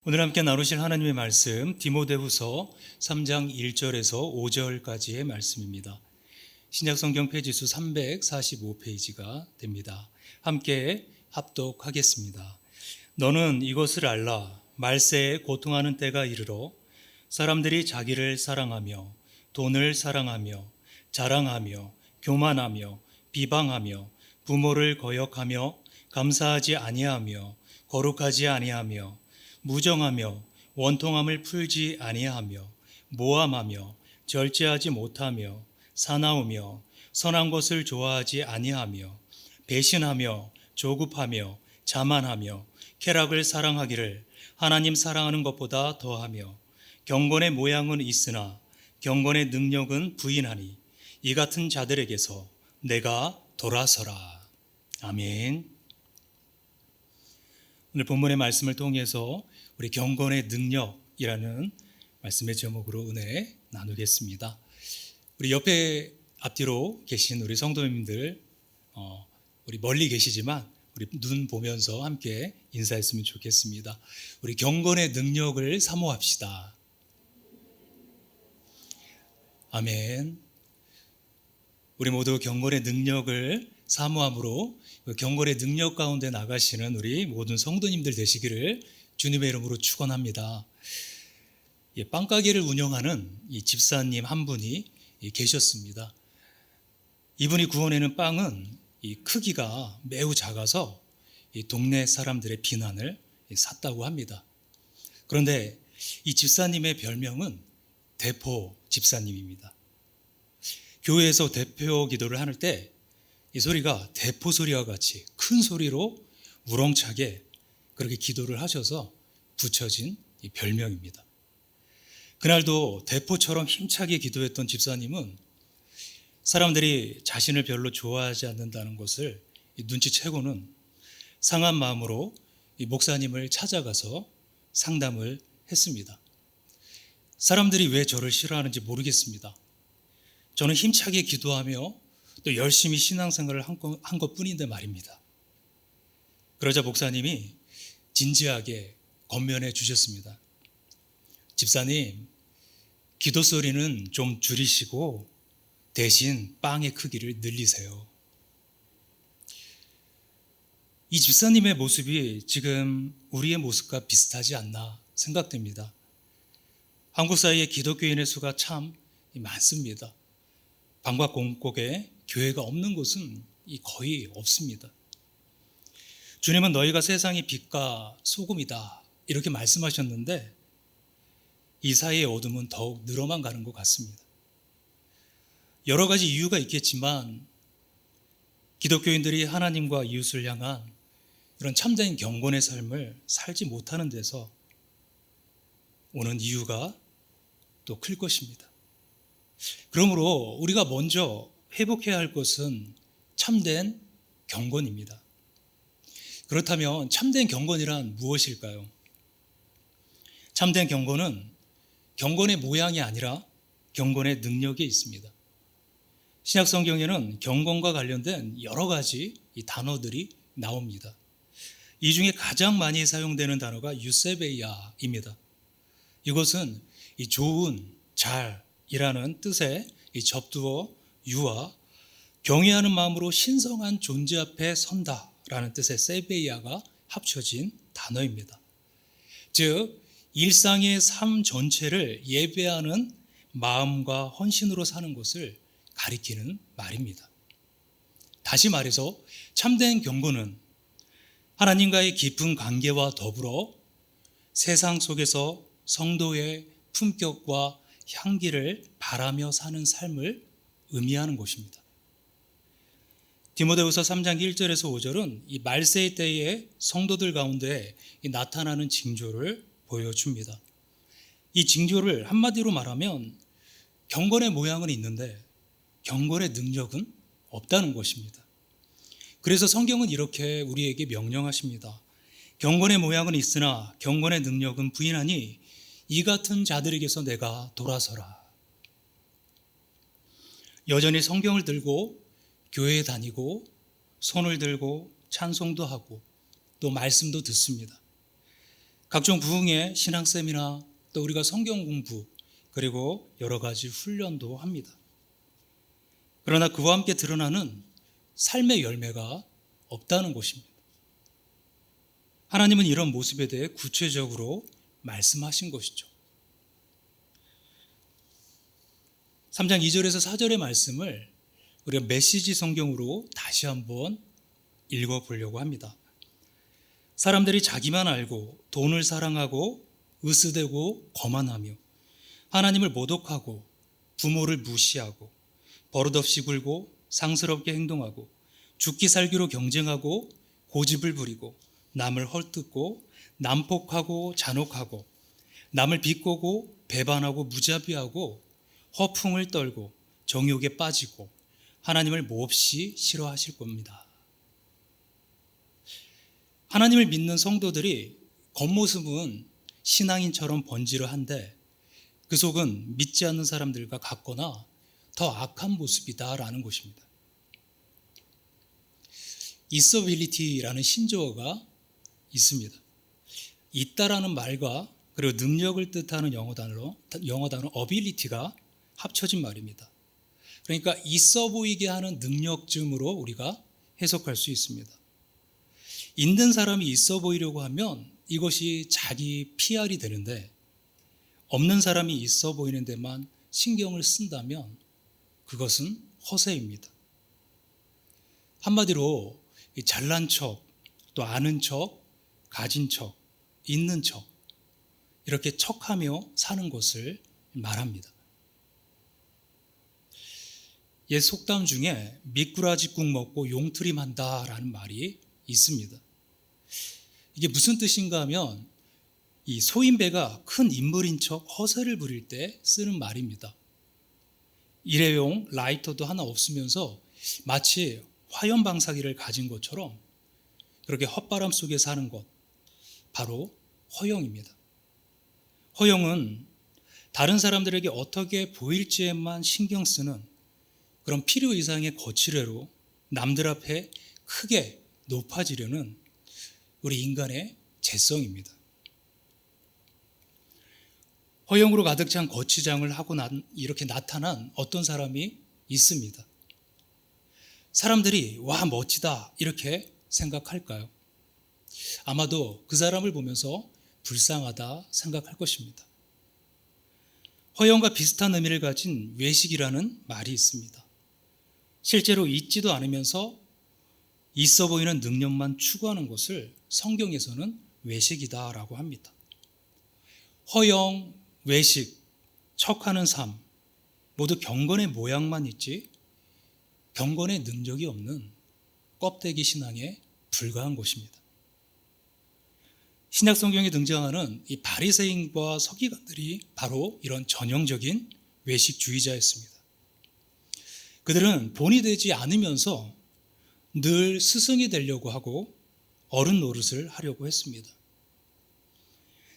오늘 함께 나누실 하나님의 말씀 디모데후서 3장 1절에서 5절까지의 말씀입니다. 신약성경 페이지수 345페이지가 됩니다. 함께 합독하겠습니다. 너는 이것을 알라. 말세에 고통하는 때가 이르러 사람들이 자기를 사랑하며 돈을 사랑하며 자랑하며 교만하며 비방하며 부모를 거역하며 감사하지 아니하며 거룩하지 아니하며 무정하며 원통함을 풀지 아니하며 모함하며 절제하지 못하며 사나우며 선한 것을 좋아하지 아니하며 배신하며 조급하며 자만하며 쾌락을 사랑하기를 하나님 사랑하는 것보다 더하며 경건의 모양은 있으나 경건의 능력은 부인하니 이 같은 자들에게서 내가 돌아서라. 아멘. 오늘 본문의 말씀을 통해서 우리 경건의 능력이라는 말씀의 제목으로 은혜 나누겠습니다. 우리 옆에 앞뒤로 계신 우리 성도님들, 우리 멀리 계시지만 우리 눈 보면서 함께 인사했으면 좋겠습니다. 우리 경건의 능력을 사모합시다. 아멘. 우리 모두 경건의 능력을 사모함으로 경건의 능력 가운데 나가시는 우리 모든 성도님들 되시기를 주님의 이름으로 축원합니다. 빵가게를 운영하는 이 집사님 한 분이 계셨습니다. 이분이 구워내는 빵은 이 크기가 매우 작아서 이 동네 사람들의 비난을 샀다고 합니다. 그런데 이 집사님의 별명은 대포 집사님입니다. 교회에서 대표 기도를 할 때 이 소리가 대포 소리와 같이 큰 소리로 우렁차게 그렇게 기도를 하셔서 붙여진 이 별명입니다. 그날도 대포처럼 힘차게 기도했던 집사님은 사람들이 자신을 별로 좋아하지 않는다는 것을 눈치채고는 상한 마음으로 이 목사님을 찾아가서 상담을 했습니다. 사람들이 왜 저를 싫어하는지 모르겠습니다. 저는 힘차게 기도하며 또 열심히 신앙생활을 한 것뿐인데 말입니다. 그러자 목사님이 진지하게 권면해 주셨습니다. 집사님, 기도 소리는 좀 줄이시고 대신 빵의 크기를 늘리세요. 이 집사님의 모습이 지금 우리의 모습과 비슷하지 않나 생각됩니다. 한국 사회의 기독교인의 수가 참 많습니다. 방과 공곡에 교회가 없는 곳은 거의 없습니다. 주님은 너희가 세상의 빛과 소금이다 이렇게 말씀하셨는데 이 사이의 어둠은 더욱 늘어만 가는 것 같습니다. 여러 가지 이유가 있겠지만 기독교인들이 하나님과 이웃을 향한 이런 참된 경건의 삶을 살지 못하는 데서 오는 이유가 또 클 것입니다. 그러므로 우리가 먼저 회복해야 할 것은 참된 경건입니다. 그렇다면 참된 경건이란 무엇일까요? 참된 경건은 경건의 모양이 아니라 경건의 능력에 있습니다. 신약 성경에는 경건과 관련된 여러 가지 이 단어들이 나옵니다. 이 중에 가장 많이 사용되는 단어가 유세베이아입니다. 이것은 이 좋은, 잘이라는 뜻의 이 접두어 유와 경외하는 마음으로 신성한 존재 앞에 선다라는 뜻의 세베이아가 합쳐진 단어입니다. 즉 일상의 삶 전체를 예배하는 마음과 헌신으로 사는 것을 가리키는 말입니다. 다시 말해서 참된 경건은 하나님과의 깊은 관계와 더불어 세상 속에서 성도의 품격과 향기를 바라며 사는 삶을 의미하는 것입니다. 디모데후서 3장 1절에서 5절은 이 말세의 때에 성도들 가운데 나타나는 징조를 보여줍니다. 이 징조를 한마디로 말하면 경건의 모양은 있는데 경건의 능력은 없다는 것입니다. 그래서 성경은 이렇게 우리에게 명령하십니다. 경건의 모양은 있으나 경건의 능력은 부인하니 이 같은 자들에게서 내가 돌아서라. 여전히 성경을 들고 교회에 다니고 손을 들고 찬송도 하고 또 말씀도 듣습니다. 각종 부흥회, 신앙 세미나, 또 우리가 성경 공부, 그리고 여러 가지 훈련도 합니다. 그러나 그와 함께 드러나는 삶의 열매가 없다는 것입니다. 하나님은 이런 모습에 대해 구체적으로 말씀하신 것이죠. 3장 2절에서 4절의 말씀을 우리가 메시지 성경으로 다시 한번 읽어보려고 합니다. 사람들이 자기만 알고 돈을 사랑하고 으스대고 거만하며 하나님을 모독하고 부모를 무시하고 버릇없이 굴고 상스럽게 행동하고 죽기 살기로 경쟁하고 고집을 부리고 남을 헐뜯고 난폭하고 잔혹하고 남을 비꼬고 배반하고 무자비하고 허풍을 떨고 정욕에 빠지고 하나님을 몹시 싫어하실 겁니다. 하나님을 믿는 성도들이 겉모습은 신앙인처럼 번지르한데 그 속은 믿지 않는 사람들과 같거나 더 악한 모습이다라는 것입니다. 있어빌리티라는 신조어가 있습니다. 있다라는 말과 그리고 능력을 뜻하는 영어 단어 ability가 합쳐진 말입니다. 그러니까 있어 보이게 하는 능력쯤으로 우리가 해석할 수 있습니다. 있는 사람이 있어 보이려고 하면 이것이 자기 PR이 되는데 없는 사람이 있어 보이는 데만 신경을 쓴다면 그것은 허세입니다. 한마디로 잘난 척, 또 아는 척, 가진 척, 있는 척 이렇게 척하며 사는 것을 말합니다. 옛 속담 중에 미꾸라지국 먹고 용트림한다라는 말이 있습니다. 이게 무슨 뜻인가 하면 이 소인배가 큰 인물인 척 허세를 부릴 때 쓰는 말입니다. 일회용 라이터도 하나 없으면서 마치 화염방사기를 가진 것처럼 그렇게 헛바람 속에 사는 것, 바로 허영입니다. 허영은 다른 사람들에게 어떻게 보일지에만 신경 쓰는 그런 필요 이상의 거칠애로 남들 앞에 크게 높아지려는 우리 인간의 죄성입니다. 허영으로 가득 찬 거치장을 하고 이렇게 나타난 어떤 사람이 있습니다. 사람들이 와 멋지다 이렇게 생각할까요? 아마도 그 사람을 보면서 불쌍하다 생각할 것입니다. 허영과 비슷한 의미를 가진 외식이라는 말이 있습니다. 실제로 있지도 않으면서 있어 보이는 능력만 추구하는 것을 성경에서는 외식이다라고 합니다. 허영, 외식, 척하는 삶 모두 경건의 모양만 있지 경건의 능력이 없는 껍데기 신앙에 불과한 것입니다. 신약 성경에 등장하는 이 바리새인과 서기관들이 바로 이런 전형적인 외식주의자였습니다. 그들은 본이 되지 않으면서 늘 스승이 되려고 하고 어른 노릇을 하려고 했습니다.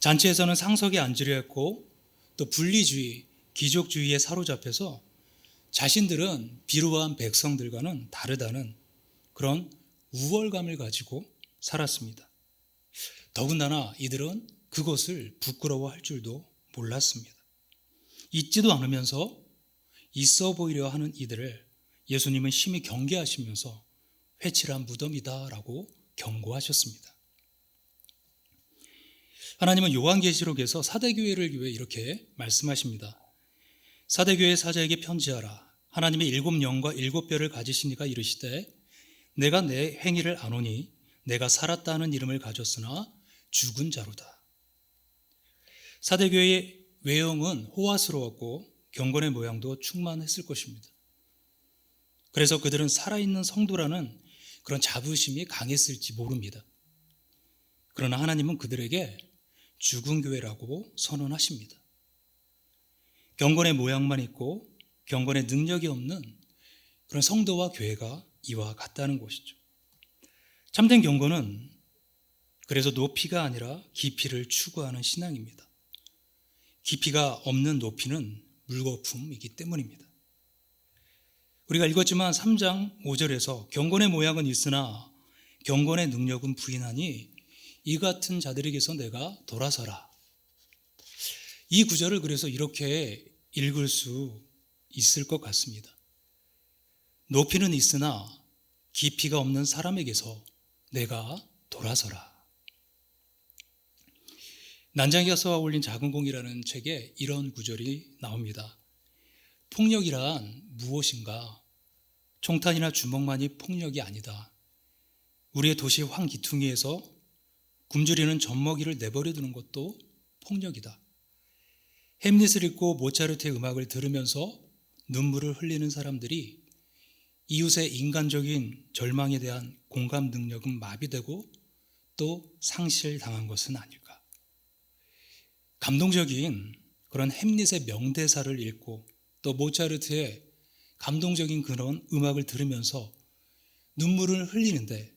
잔치에서는 상석에 앉으려 했고 또 분리주의, 귀족주의에 사로잡혀서 자신들은 비루한 백성들과는 다르다는 그런 우월감을 가지고 살았습니다. 더군다나 이들은 그것을 부끄러워할 줄도 몰랐습니다. 있지도 않으면서 있어 보이려 하는 이들을 예수님은 심히 경계하시면서 회칠한 무덤이다라고 경고하셨습니다. 하나님은 요한계시록에서 사대교회를 위해 이렇게 말씀하십니다. 사대교회 사자에게 편지하라. 하나님의 7영과 7뼈를 가지신 이가 이르시되 내가 내 행위를 아노니 내가 살았다는 이름을 가졌으나 죽은 자로다. 사대교회의 외형은 호화스러웠고 경건의 모양도 충만했을 것입니다. 그래서 그들은 살아있는 성도라는 그런 자부심이 강했을지 모릅니다. 그러나 하나님은 그들에게 죽은 교회라고 선언하십니다. 경건의 모양만 있고 경건의 능력이 없는 그런 성도와 교회가 이와 같다는 것이죠. 참된 경건은 그래서 높이가 아니라 깊이를 추구하는 신앙입니다. 깊이가 없는 높이는 물거품이기 때문입니다. 우리가 읽었지만 3장 5절에서 경건의 모양은 있으나 경건의 능력은 부인하니 이 같은 자들에게서 내가 돌아서라. 이 구절을 그래서 이렇게 읽을 수 있을 것 같습니다. 높이는 있으나 깊이가 없는 사람에게서 내가 돌아서라. 난장이가 쏘아 올린 작은 공이라는 책에 이런 구절이 나옵니다. 폭력이란 무엇인가? 총탄이나 주먹만이 폭력이 아니다. 우리의 도시 황기퉁이에서 굶주리는 젖먹이를 내버려 두는 것도 폭력이다. 햄릿을 읽고 모차르트의 음악을 들으면서 눈물을 흘리는 사람들이 이웃의 인간적인 절망에 대한 공감 능력은 마비되고 또 상실당한 것은 아닐까. 감동적인 그런 햄릿의 명대사를 읽고 또 모차르트의 감동적인 그런 음악을 들으면서 눈물을 흘리는데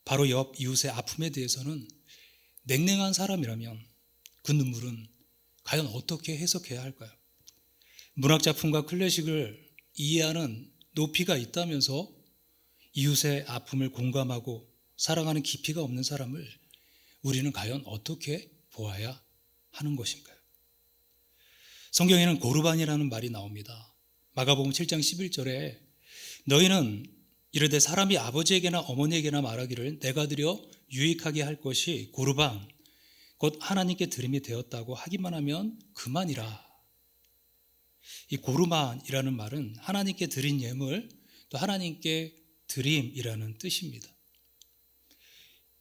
바로 옆 이웃의 아픔에 대해서는 냉랭한 사람이라면 그 눈물은 과연 어떻게 해석해야 할까요? 문학작품과 클래식을 이해하는 높이가 있다면서 이웃의 아픔을 공감하고 사랑하는 깊이가 없는 사람을 우리는 과연 어떻게 보아야 하는 것인가요? 성경에는 고르반이라는 말이 나옵니다. 마가복음 7장 11절에 너희는 이르되 사람이 아버지에게나 어머니에게나 말하기를 내가 드려 유익하게 할 것이 고르반 곧 하나님께 드림이 되었다고 하기만 하면 그만이라. 이 고르반이라는 말은 하나님께 드린 예물 또 하나님께 드림이라는 뜻입니다.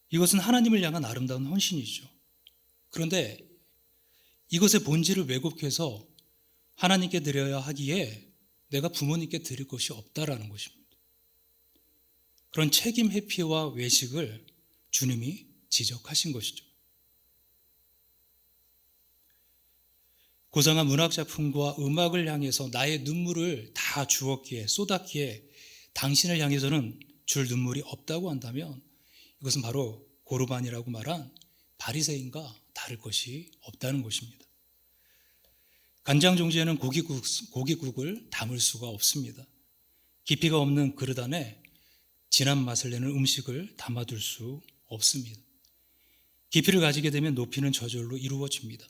이것은 하나님을 향한 아름다운 헌신이죠. 그런데 이것의 본질을 왜곡해서 하나님께 드려야 하기에 내가 부모님께 드릴 것이 없다라는 것입니다. 그런 책임 회피와 외식을 주님이 지적하신 것이죠. 고상한 문학작품과 음악을 향해서 나의 눈물을 다 주었기에 쏟았기에 당신을 향해서는 줄 눈물이 없다고 한다면 이것은 바로 고르반이라고 말한 바리새인과 다를 것이 없다는 것입니다. 간장 종지에는 고깃국을 담을 수가 없습니다. 깊이가 없는 그릇 안에 진한 맛을 내는 음식을 담아둘 수 없습니다. 깊이를 가지게 되면 높이는 저절로 이루어집니다.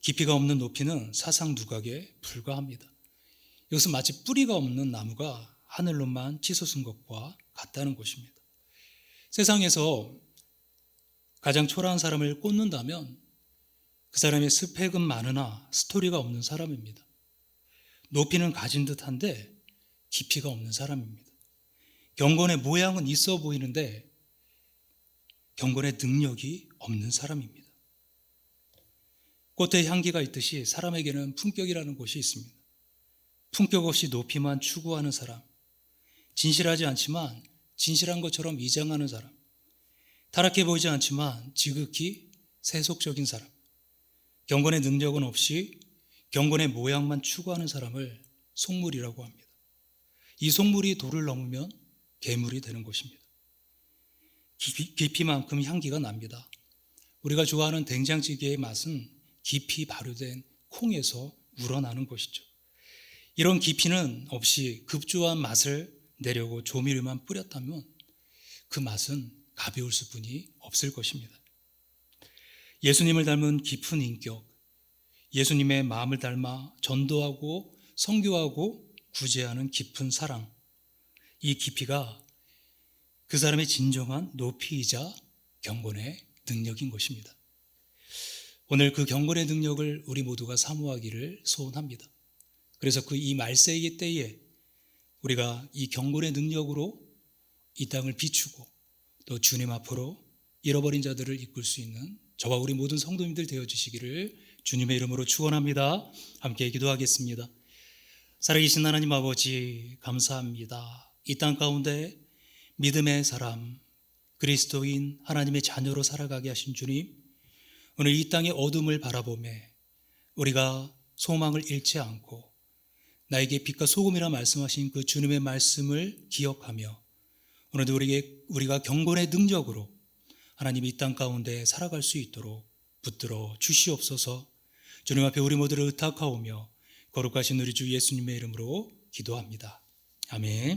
깊이가 없는 높이는 사상 누각에 불과합니다. 이것은 마치 뿌리가 없는 나무가 하늘로만 치솟은 것과 같다는 것입니다. 세상에서 가장 초라한 사람을 꽂는다면 그 사람의 스펙은 많으나 스토리가 없는 사람입니다. 높이는 가진 듯한데 깊이가 없는 사람입니다. 경건의 모양은 있어 보이는데 경건의 능력이 없는 사람입니다. 꽃에 향기가 있듯이 사람에게는 품격이라는 것이 있습니다. 품격 없이 높이만 추구하는 사람, 진실하지 않지만 진실한 것처럼 위장하는 사람, 타락해 보이지 않지만 지극히 세속적인 사람, 경건의 능력은 없이 경건의 모양만 추구하는 사람을 속물이라고 합니다. 이 속물이 도를 넘으면 괴물이 되는 것입니다. 깊이만큼 향기가 납니다. 우리가 좋아하는 된장찌개의 맛은 깊이 발효된 콩에서 우러나는 것이죠. 이런 깊이는 없이 급조한 맛을 내려고 조미료만 뿌렸다면 그 맛은 가벼울 수뿐이 없을 것입니다. 예수님을 닮은 깊은 인격, 예수님의 마음을 닮아 전도하고 선교하고 구제하는 깊은 사랑, 이 깊이가 그 사람의 진정한 높이이자 경건의 능력인 것입니다. 오늘 그 경건의 능력을 우리 모두가 사모하기를 소원합니다. 그래서 이 말세의 때에 우리가 이 경건의 능력으로 이 땅을 비추고 또 주님 앞으로 잃어버린 자들을 이끌 수 있는 저와 우리 모든 성도님들 되어주시기를 주님의 이름으로 축원합니다. 함께 기도하겠습니다. 살아계신 하나님 아버지 감사합니다. 이 땅 가운데 믿음의 사람, 그리스도인 하나님의 자녀로 살아가게 하신 주님, 오늘 이 땅의 어둠을 바라보며 우리가 소망을 잃지 않고 나에게 빛과 소금이라 말씀하신 그 주님의 말씀을 기억하며 오늘도 우리가 경건의 능력으로 하나님 이 땅 가운데 살아갈 수 있도록 붙들어 주시옵소서. 주님 앞에 우리 모두를 의탁하오며 거룩하신 우리 주 예수님의 이름으로 기도합니다. 아멘.